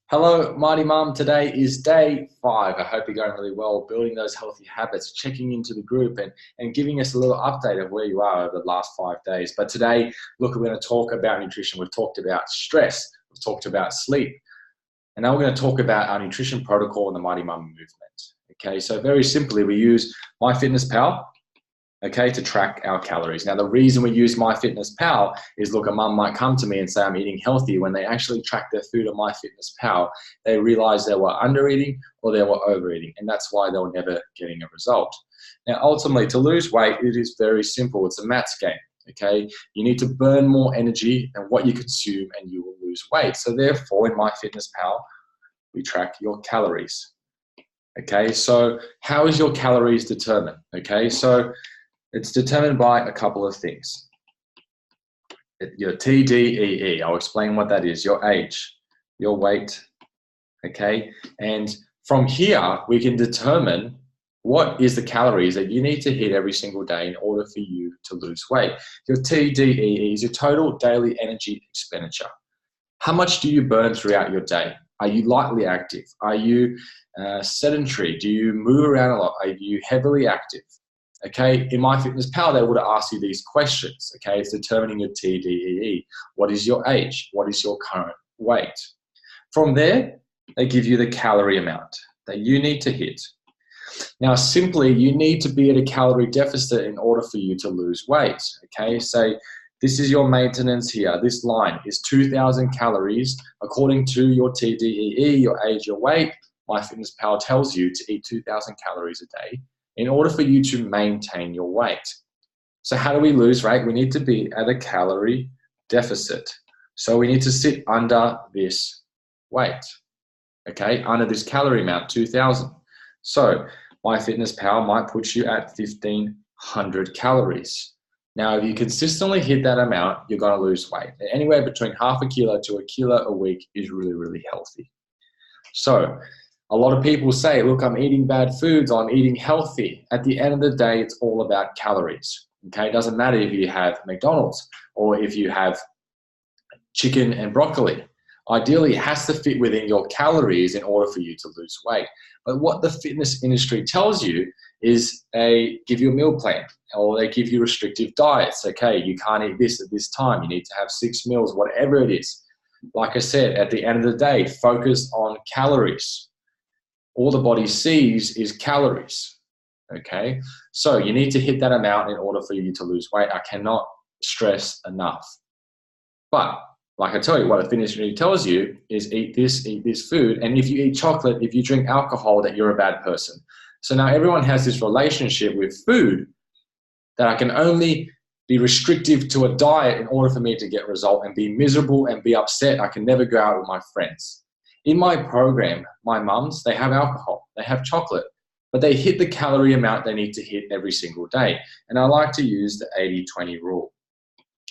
Hello, Mighty Mum. Today is day 5. I hope you're going really well, building those healthy habits, checking into the group and giving us a little update of where you are over the last 5 days. But today, look, we're going to talk about nutrition. We've talked about stress. We've talked about sleep. And now we're going to talk about our nutrition protocol in the Mighty Mum movement. Okay, so very simply, we use MyFitnessPal, okay, to track our calories. Now, the reason we use MyFitnessPal is, look, a mum might come to me and say, I'm eating healthy. When they actually track their food on MyFitnessPal, they realize they were under eating or they were overeating, and that's why they were never getting a result. Now, ultimately, to lose weight, it is very simple. It's a maths game, okay? You need to burn more energy than what you consume and you will lose weight. So therefore, in MyFitnessPal, we track your calories. Okay, so how is your calories determined? Okay, so it's determined by a couple of things. Your TDEE, I'll explain what that is, your age, your weight, okay? And from here, we can determine what is the calories that you need to hit every single day in order for you to lose weight. Your TDEE is your total daily energy expenditure. How much do you burn throughout your day? Are you lightly active? Are you sedentary? Do you move around a lot? Are you heavily active? Okay, in MyFitnessPal, they would ask you these questions. Okay, it's determining your TDEE. What is your age? What is your current weight? From there, they give you the calorie amount that you need to hit. Now, simply, you need to be at a calorie deficit in order for you to lose weight. Okay, say this is your maintenance here. This line is 2,000 calories according to your TDEE, your age, your weight. MyFitnessPal tells you to eat 2,000 calories a day in order for you to maintain your weight. So how do we lose weight? We need to be at a calorie deficit. So we need to sit under this weight, okay, under this calorie amount, 2,000. So MyFitnessPal might put you at 1,500 calories. Now, if you consistently hit that amount, you're going to lose weight. And anywhere between half a kilo to a kilo a week is really, really healthy. So a lot of people say, look, I'm eating bad foods, I'm eating healthy. At the end of the day, it's all about calories. Okay, it doesn't matter if you have McDonald's or if you have chicken and broccoli. Ideally, it has to fit within your calories in order for you to lose weight. But what the fitness industry tells you is they give you a meal plan or they give you restrictive diets. Okay, you can't eat this at this time. You need to have 6 meals, whatever it is. Like I said, at the end of the day, focus on calories. All the body sees is calories, okay? So you need to hit that amount in order for you to lose weight. I cannot stress enough. But like I tell you, what a fitness industry tells you is eat this food. And if you eat chocolate, if you drink alcohol, that you're a bad person. So now everyone has this relationship with food that I can only be restrictive to a diet in order for me to get a result and be miserable and be upset. I can never go out with my friends. In my program, my mums, they have alcohol, they have chocolate, but they hit the calorie amount they need to hit every single day. And I like to use the 80-20 rule.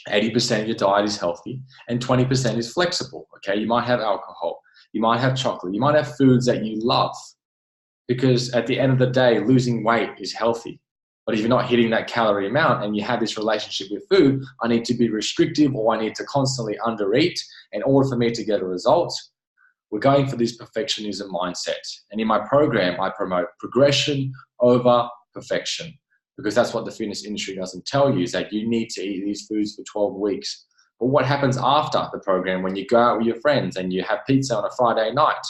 80% of your diet is healthy and 20% is flexible, okay? You might have alcohol, you might have chocolate, you might have foods that you love, because at the end of the day, losing weight is healthy. But if you're not hitting that calorie amount and you have this relationship with food, I need to be restrictive or I need to constantly undereat in order for me to get a result. We're going for this perfectionism mindset. And in my program, I promote progression over perfection, because that's what the fitness industry doesn't tell you, is that you need to eat these foods for 12 weeks. But what happens after the program when you go out with your friends and you have pizza on a Friday night?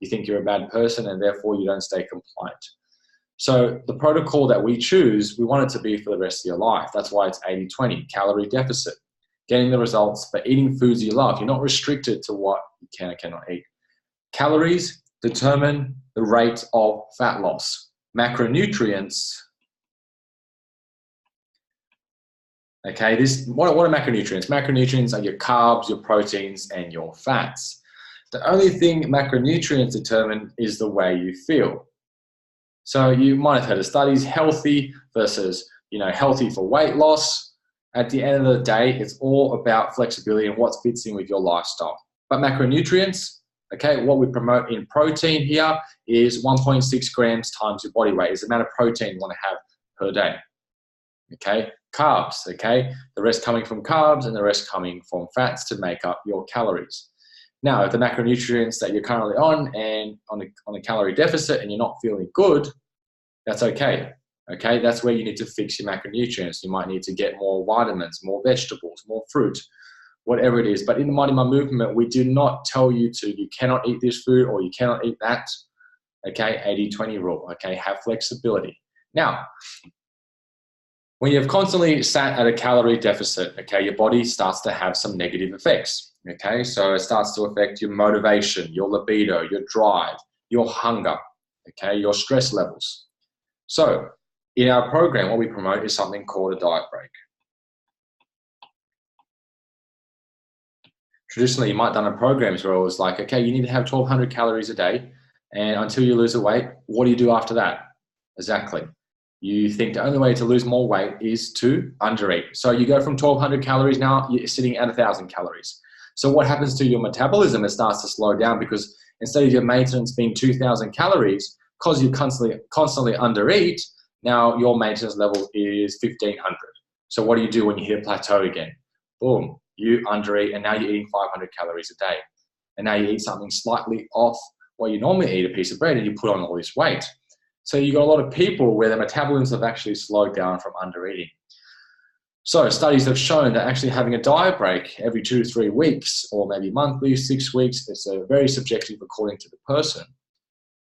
You think you're a bad person and therefore you don't stay compliant. So the protocol that we choose, we want it to be for the rest of your life. That's why it's 80-20, calorie deficit. Getting the results, but eating foods you love. You're not restricted to what you can or cannot eat. Calories determine the rate of fat loss. Macronutrients, okay, what are macronutrients? Macronutrients are your carbs, your proteins, and your fats. The only thing macronutrients determine is the way you feel. So you might have heard of studies, healthy versus, healthy for weight loss. At the end of the day, it's all about flexibility and what fits in with your lifestyle. But macronutrients, okay, what we promote in protein here is 1.6 grams times your body weight is the amount of protein you want to have per day. Okay, carbs, okay, the rest coming from carbs and the rest coming from fats to make up your calories. Now, if the macronutrients that you're currently on and on a calorie deficit and you're not feeling good, that's okay. Okay, that's where you need to fix your macronutrients. You might need to get more vitamins, more vegetables, more fruit, whatever it is. But in the Mighty Mum movement, we do not tell you cannot eat this food or you cannot eat that. Okay, 80-20 rule. Okay, have flexibility. Now, when you've constantly sat at a calorie deficit, okay, your body starts to have some negative effects. Okay, so it starts to affect your motivation, your libido, your drive, your hunger, okay, your stress levels. So in our program, what we promote is something called a diet break. Traditionally, you might have done a programs where it was like, okay, you need to have 1,200 calories a day, and until you lose the weight, what do you do after that? Exactly. You think the only way to lose more weight is to undereat. So you go from 1,200 calories, now you're sitting at 1,000 calories. So what happens to your metabolism? It starts to slow down because instead of your maintenance being 2,000 calories, because you constantly undereat, now your maintenance level is 1,500. So what do you do when you hit a plateau again? Boom, you undereat, and now you're eating 500 calories a day. And now you eat something slightly off what you normally eat, a piece of bread, and you put on all this weight. So you've got a lot of people where their metabolisms have actually slowed down from undereating. So studies have shown that actually having a diet break every 2 to 3 weeks, or maybe monthly, 6 weeks, it's very subjective according to the person,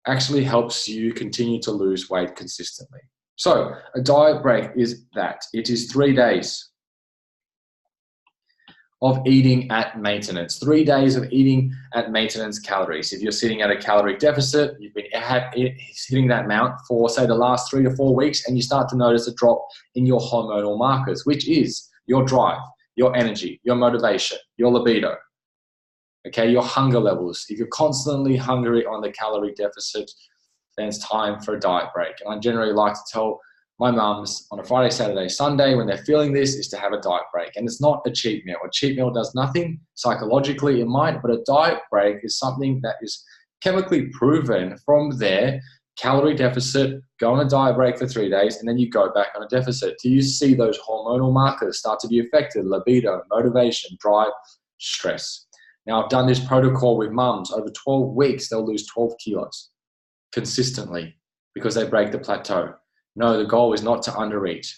actually helps you continue to lose weight consistently. So a diet break is that. It is 3 days of eating at maintenance, 3 days of eating at maintenance calories. If you're sitting at a calorie deficit, you've been hitting that amount for, say, the last 3 to 4 weeks, and you start to notice a drop in your hormonal markers, which is your drive, your energy, your motivation, your libido, okay, your hunger levels. If you're constantly hungry on the calorie deficit, then it's time for a diet break. And I generally like to tell my mums on a Friday, Saturday, Sunday, when they're feeling this, is to have a diet break. And it's not a cheat meal. A cheat meal does nothing. Psychologically, it might, but a diet break is something that is chemically proven. From there, calorie deficit, go on a diet break for 3 days, and then you go back on a deficit. Do you see those hormonal markers start to be affected? Libido, motivation, drive, stress. Now, I've done this protocol with mums. Over 12 weeks, they'll lose 12 kilos consistently because they break the plateau. No, the goal is not to undereat.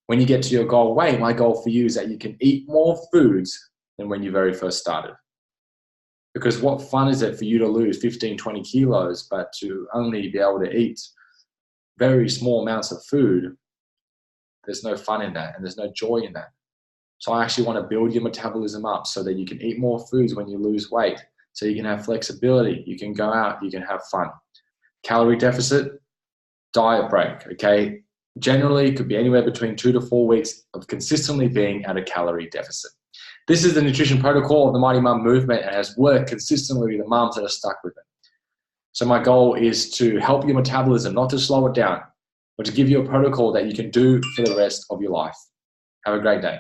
When you get to your goal weight, my goal for you is that you can eat more foods than when you very first started. Because what fun is it for you to lose 15, 20 kilos, but to only be able to eat very small amounts of food? There's no fun in that, and there's no joy in that. So I actually want to build your metabolism up so that you can eat more foods when you lose weight, so you can have flexibility, you can go out, you can have fun. Calorie deficit, diet break, okay? Generally, it could be anywhere between 2 to 4 weeks of consistently being at a calorie deficit. This is the nutrition protocol of the Mighty Mum movement and has worked consistently with the mums that are stuck with it. So my goal is to help your metabolism, not to slow it down, but to give you a protocol that you can do for the rest of your life. Have a great day.